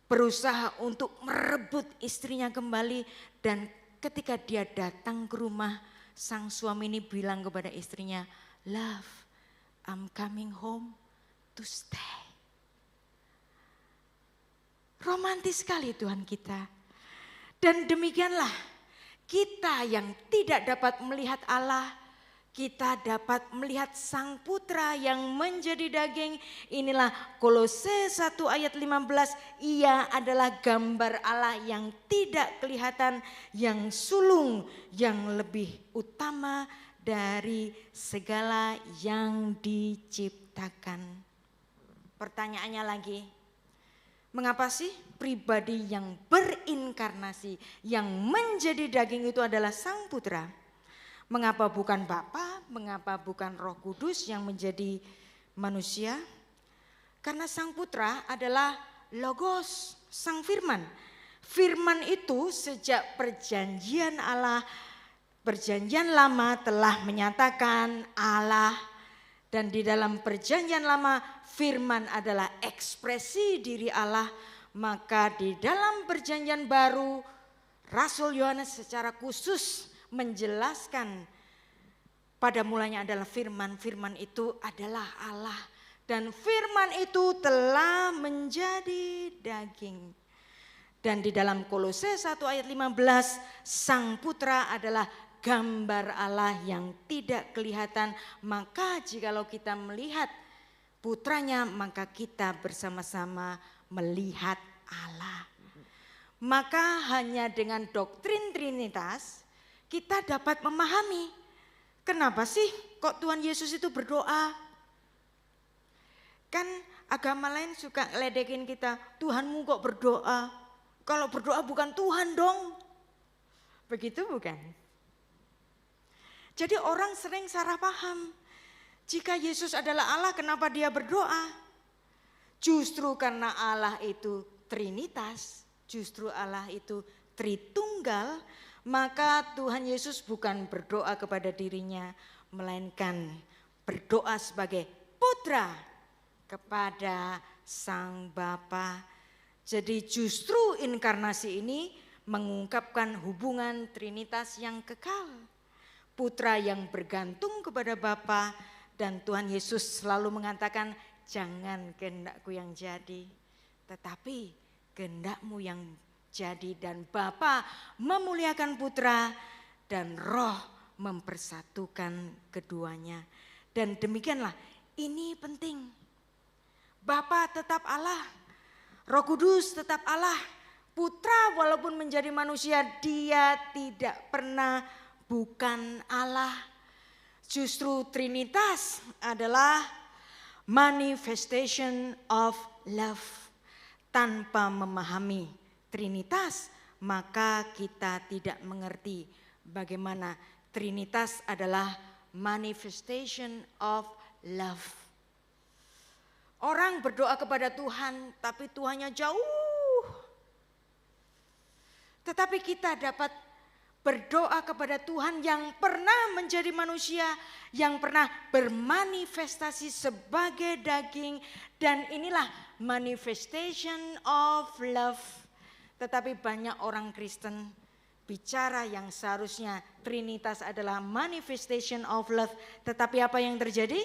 berusaha untuk merebut istrinya kembali, dan ketika dia datang ke rumah, sang suami ini bilang kepada istrinya, "Love, I'm coming home to stay." Romantis sekali Tuhan kita. Dan demikianlah kita yang tidak dapat melihat Allah, kita dapat melihat Sang Putra yang menjadi daging. Inilah Kolose 1 ayat 15. Ia adalah gambar Allah yang tidak kelihatan, yang sulung, yang lebih utama dari segala yang diciptakan. Pertanyaannya lagi, mengapa sih pribadi yang berinkarnasi, yang menjadi daging itu adalah Sang Putra? Mengapa bukan Bapa, mengapa bukan Roh Kudus yang menjadi manusia? Karena Sang Putra adalah Logos, Sang Firman. Firman itu sejak perjanjian Allah, perjanjian lama telah menyatakan Allah. Dan di dalam perjanjian lama firman adalah ekspresi diri Allah. Maka di dalam perjanjian baru Rasul Yohanes secara khusus menjelaskan pada mulanya adalah firman, firman itu adalah Allah, dan firman itu telah menjadi daging. Dan di dalam Kolose 1 ayat 15, Sang Putra adalah gambar Allah yang tidak kelihatan. Maka jikalau kita melihat putranya, maka kita bersama-sama melihat Allah. Maka hanya dengan doktrin Trinitas kita dapat memahami kenapa sih kok Tuhan Yesus itu berdoa. Kan agama lain suka ngeledekin kita, Tuhanmu kok berdoa? Kalau berdoa bukan Tuhan dong. Begitu bukan? Jadi orang sering salah paham. Jika Yesus adalah Allah, kenapa dia berdoa? Justru karena Allah itu Trinitas, justru Allah itu Tritunggal, maka Tuhan Yesus bukan berdoa kepada dirinya, melainkan berdoa sebagai putra kepada Sang Bapa. Jadi justru inkarnasi ini mengungkapkan hubungan Trinitas yang kekal. Putra yang bergantung kepada Bapa, dan Tuhan Yesus selalu mengatakan, jangan kehendakku yang jadi, tetapi kehendakmu yang jadi. Dan Bapa memuliakan Putra dan Roh mempersatukan keduanya. Dan demikianlah ini penting. Bapa tetap Allah, Roh Kudus tetap Allah. Putra walaupun menjadi manusia, dia tidak pernah bukan Allah. Justru Trinitas adalah manifestation of love. Tanpa memahami Trinitas, maka kita tidak mengerti bagaimana Trinitas adalah manifestation of love. Orang berdoa kepada Tuhan, tapi Tuhannya jauh. Tetapi kita dapat berdoa kepada Tuhan yang pernah menjadi manusia, yang pernah bermanifestasi sebagai daging, dan inilah manifestation of love. Tetapi banyak orang Kristen bicara yang seharusnya Trinitas adalah manifestation of love, tetapi apa yang terjadi?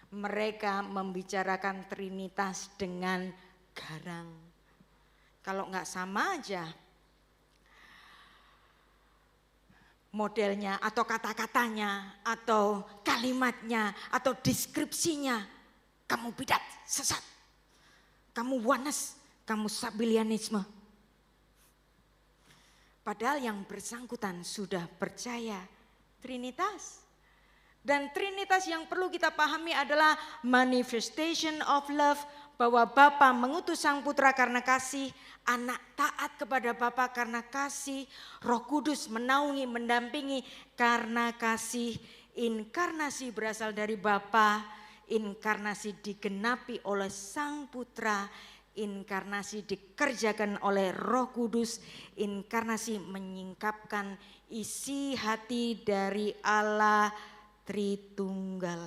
Mereka membicarakan Trinitas dengan garang. Kalau enggak sama aja modelnya atau kata-katanya atau kalimatnya atau deskripsinya, kamu bidat, sesat, kamu wanes, kamu sabilianisme. Padahal yang bersangkutan sudah percaya Trinitas. Dan Trinitas yang perlu kita pahami adalah manifestation of love, bahwa Bapa mengutus Sang Putra karena kasih, Anak taat kepada Bapa karena kasih, Roh Kudus menaungi, mendampingi karena kasih. Inkarnasi berasal dari Bapa, inkarnasi digenapi oleh Sang Putra, inkarnasi dikerjakan oleh Roh Kudus, inkarnasi menyingkapkan isi hati dari Allah Tritunggal.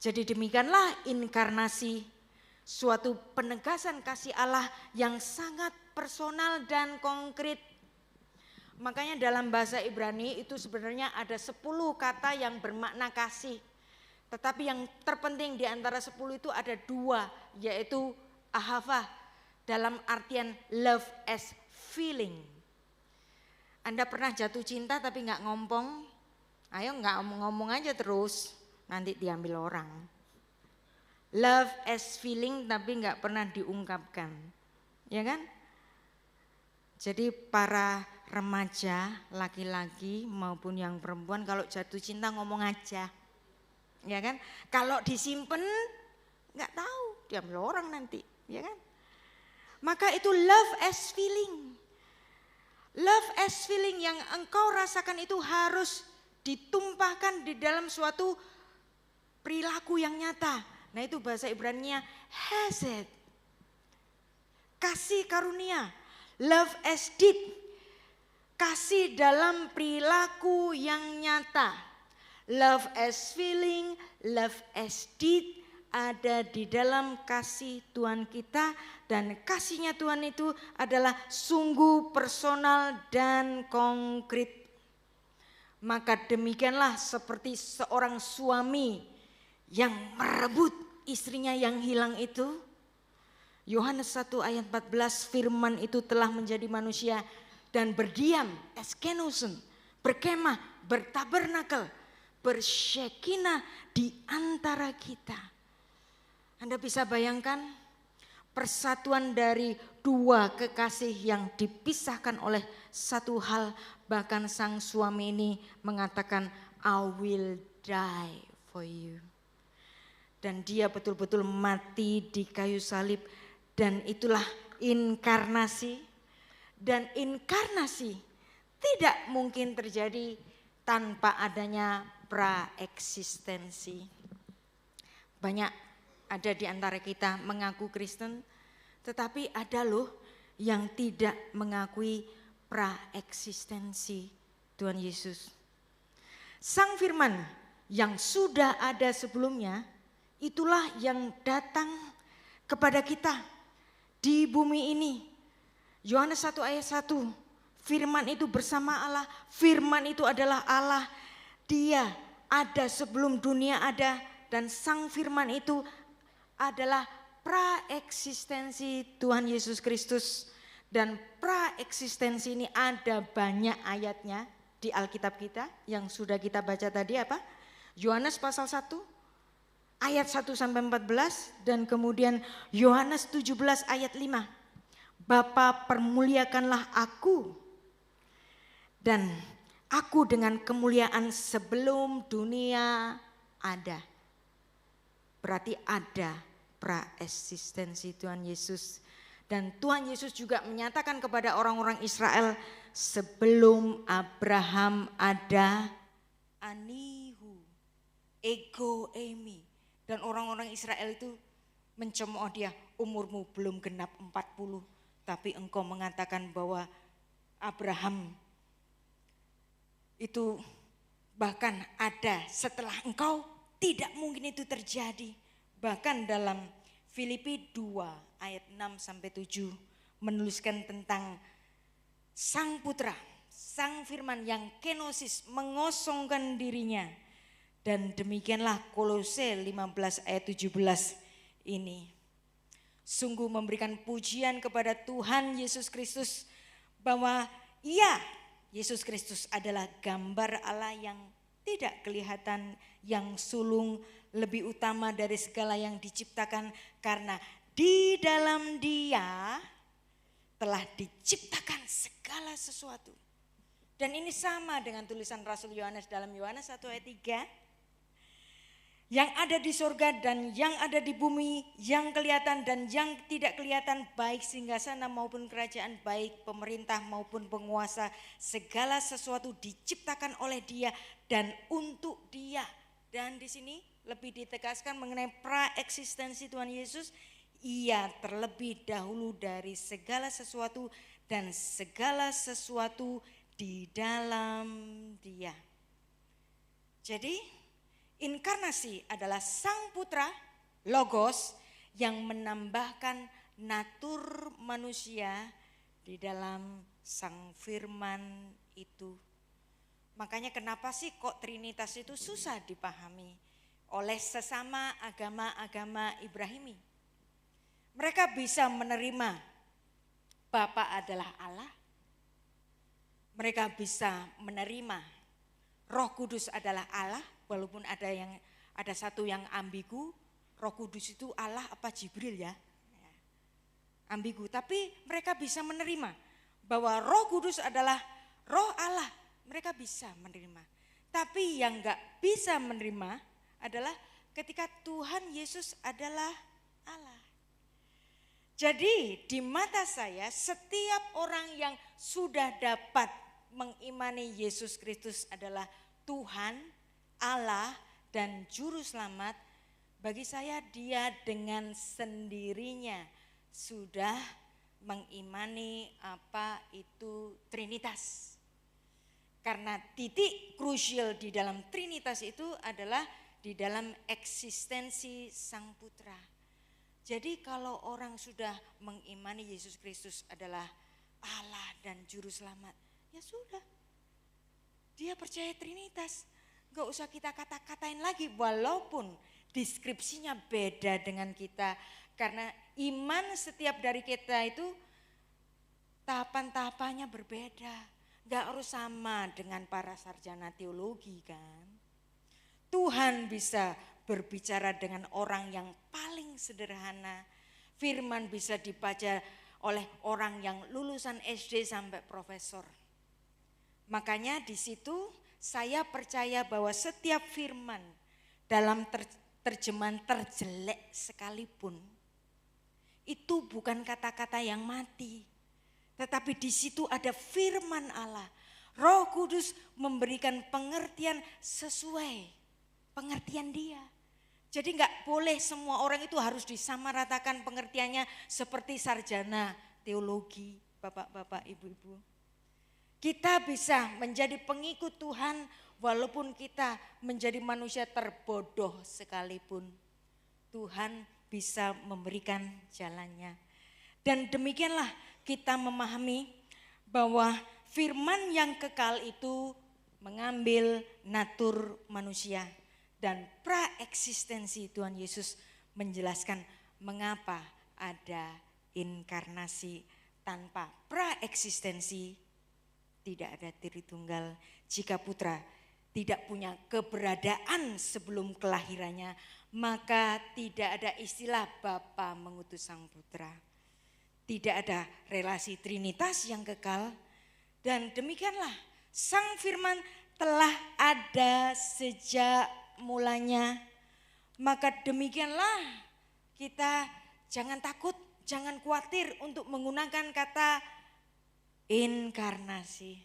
Jadi demikianlah inkarnasi, suatu penegasan kasih Allah yang sangat personal dan konkret. Makanya dalam bahasa Ibrani itu sebenarnya ada 10 kata yang bermakna kasih. Tetapi yang terpenting di antara 10 itu ada 2, yaitu ahava, dalam artian love as feeling. Anda pernah jatuh cinta tapi nggak ngompong? Ayo nggak ngomong aja terus, nanti diambil orang. Love as feeling tapi nggak pernah diungkapkan, ya kan? Jadi para remaja, laki-laki maupun yang perempuan kalau jatuh cinta ngomong aja, ya kan? Kalau disimpan nggak tahu, diambil orang nanti, ya kan? Maka itu love as feeling. Love as feeling yang engkau rasakan itu harus ditumpahkan di dalam suatu perilaku yang nyata. Nah itu bahasa Ibraninya hesed, kasih karunia, love as deed, kasih dalam perilaku yang nyata. Love as feeling, love as deed ada di dalam kasih Tuhan kita, dan kasihnya Tuhan itu adalah sungguh personal dan konkret. Maka demikianlah seperti seorang suami yang merebut istrinya yang hilang itu. Yohanes 1 ayat 14, firman itu telah menjadi manusia dan berdiam, eskenosen, berkemah, bertabernakel, bersyekinah di antara kita. Anda bisa bayangkan persatuan dari 2 kekasih yang dipisahkan oleh satu hal. Bahkan sang suami ini mengatakan, I will die for you. Dan dia betul-betul mati di kayu salib, dan itulah inkarnasi. Dan inkarnasi tidak mungkin terjadi tanpa adanya praeksistensi. Banyak ada di antara kita mengaku Kristen, tetapi ada loh yang tidak mengakui praeksistensi Tuhan Yesus. Sang firman yang sudah ada sebelumnya, itulah yang datang kepada kita di bumi ini. Yohanes 1 ayat 1, firman itu bersama Allah, firman itu adalah Allah. Dia ada sebelum dunia ada, dan sang firman itu adalah praeksistensi Tuhan Yesus Kristus. Dan praeksistensi ini ada banyak ayatnya di Alkitab kita yang sudah kita baca tadi apa? Yohanes pasal 1. ayat 1 sampai 14 dan kemudian Yohanes 17 ayat 5. Bapa, permuliakanlah aku dan aku dengan kemuliaan sebelum dunia ada. Berarti ada praeksistensi Tuhan Yesus. Dan Tuhan Yesus juga menyatakan kepada orang-orang Israel, sebelum Abraham ada, anihu, ego eimi. Dan orang-orang Israel itu mencemooh dia, umurmu belum genap 40, tapi engkau mengatakan bahwa Abraham itu bahkan ada setelah engkau, tidak mungkin itu terjadi. Bahkan dalam Filipi 2 ayat 6 sampai 7 menuliskan tentang Sang Putra, Sang Firman yang kenosis, mengosongkan dirinya. Dan demikianlah Kolose 15 ayat 17 ini. Sungguh memberikan pujian kepada Tuhan Yesus Kristus bahwa Ia, Yesus Kristus adalah gambar Allah yang tidak kelihatan, yang sulung, lebih utama dari segala yang diciptakan, karena di dalam Dia telah diciptakan segala sesuatu. Dan ini sama dengan tulisan Rasul Yohanes dalam Yohanes 1 ayat 3. Yang ada di surga dan yang ada di bumi, yang kelihatan dan yang tidak kelihatan, baik singgasana maupun kerajaan, baik pemerintah maupun penguasa, segala sesuatu diciptakan oleh Dia dan untuk Dia. Dan di sini lebih ditegaskan mengenai praeksistensi Tuhan Yesus. Ia terlebih dahulu dari segala sesuatu dan segala sesuatu di dalam Dia. Jadi inkarnasi adalah Sang Putra Logos yang menambahkan natur manusia di dalam Sang Firman itu. Makanya kenapa sih kok Trinitas itu susah dipahami oleh sesama agama-agama Ibrahimi. Mereka bisa menerima Bapa adalah Allah. Mereka bisa menerima Roh Kudus adalah Allah, walaupun ada satu yang ambigu. Roh Kudus itu Allah apa Jibril ya? Ambigu, tapi mereka bisa menerima bahwa Roh Kudus adalah Roh Allah. Mereka bisa menerima. Tapi yang enggak bisa menerima adalah ketika Tuhan Yesus adalah Allah. Jadi di mata saya setiap orang yang sudah dapat mengimani Yesus Kristus adalah Tuhan, Allah dan Juru Selamat, bagi saya dia dengan sendirinya sudah mengimani apa itu Trinitas. Karena titik krusial di dalam Trinitas itu adalah di dalam eksistensi Sang Putra. Jadi kalau orang sudah mengimani Yesus Kristus adalah Allah dan Juru Selamat, ya sudah. Dia percaya Trinitas. Gak usah kita kata-katain lagi walaupun deskripsinya beda dengan kita. Karena iman setiap dari kita itu tahapan-tahapannya berbeda. Gak harus sama dengan para sarjana teologi kan. Tuhan bisa berbicara dengan orang yang paling sederhana. Firman bisa dibaca oleh orang yang lulusan SD sampai profesor. Makanya di situ saya percaya bahwa setiap firman dalam terjemahan terjelek sekalipun itu bukan kata-kata yang mati. Tetapi di situ ada firman Allah. Roh Kudus memberikan pengertian sesuai pengertian Dia. Jadi enggak boleh semua orang itu harus disamaratakan pengertiannya seperti sarjana teologi, bapak-bapak, ibu-ibu. Kita bisa menjadi pengikut Tuhan walaupun kita menjadi manusia terbodoh sekalipun. Tuhan bisa memberikan jalannya. Dan demikianlah kita memahami bahwa firman yang kekal itu mengambil natur manusia. Dan praeksistensi Tuhan Yesus menjelaskan mengapa ada inkarnasi. Tanpa praeksistensi tidak ada Tritunggal. Jika Putra tidak punya keberadaan sebelum kelahirannya, maka tidak ada istilah Bapa mengutus Sang Putra. Tidak ada relasi Trinitas yang kekal. Dan demikianlah Sang Firman telah ada sejak mulanya. Maka demikianlah kita jangan takut, jangan khawatir untuk menggunakan kata inkarnasi.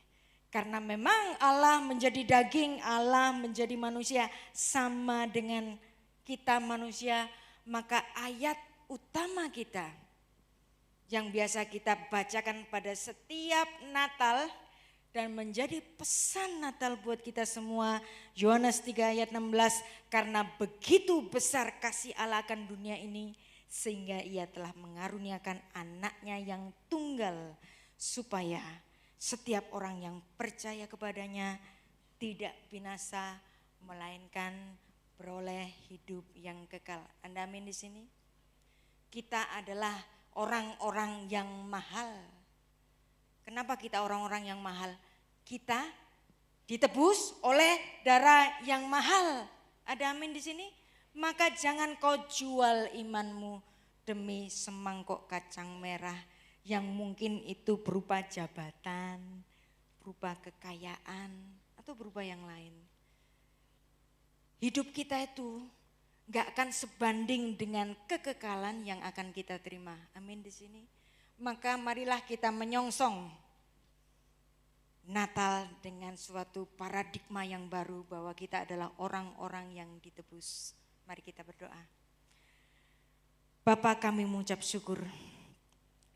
Karena memang Allah menjadi daging, Allah menjadi manusia sama dengan kita manusia. Maka ayat utama kita yang biasa kita bacakan pada setiap Natal dan menjadi pesan Natal buat kita semua, Yohanes 3 ayat 16, karena begitu besar kasih Allah akan dunia ini sehingga ia telah mengaruniakan anaknya yang tunggal supaya setiap orang yang percaya kepadanya tidak binasa melainkan beroleh hidup yang kekal. Anda amin di sini? Kita adalah orang-orang yang mahal. Kenapa kita orang-orang yang mahal? Kita ditebus oleh darah yang mahal. Ada amin di sini? Maka jangan kau jual imanmu demi semangkok kacang merah yang mungkin itu berupa jabatan, berupa kekayaan, atau berupa yang lain. Hidup kita itu gak akan sebanding dengan kekekalan yang akan kita terima. Amin di sini. Maka marilah kita menyongsong Natal dengan suatu paradigma yang baru bahwa kita adalah orang-orang yang ditebus. Mari kita berdoa. Bapa, kami mengucap syukur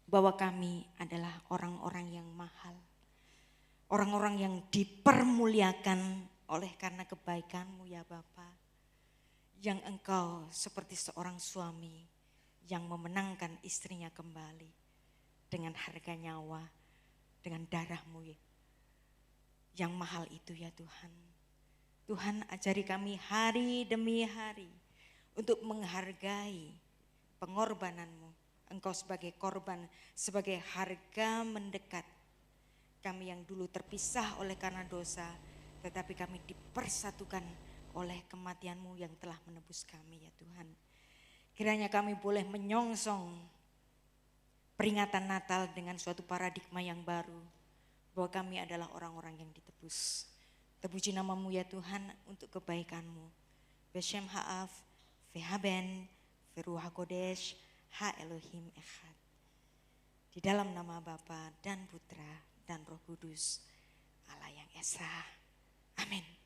bahwa kami adalah orang-orang yang mahal. Orang-orang yang dipermuliakan oleh karena kebaikan-Mu ya Bapa. Yang Engkau seperti seorang suami yang memenangkan istrinya kembali dengan harga nyawa, dengan darah-Mu yang mahal itu ya Tuhan. Tuhan ajari kami hari demi hari untuk menghargai pengorbanan-Mu. Engkau sebagai korban, sebagai harga mendekat. Kami yang dulu terpisah oleh karena dosa, tetapi kami dipersatukan oleh kematian-Mu yang telah menebus kami ya Tuhan. Kiranya kami boleh menyongsong peringatan Natal dengan suatu paradigma yang baru, bahwa kami adalah orang-orang yang ditebus. Terpuji nama-Mu ya Tuhan untuk kebaikan-Mu. Beshem ha'af, vehaben, veruha kodesh, ha Elohim echad. Di dalam nama Bapa dan Putra dan Roh Kudus, Allah yang Esa. Amin.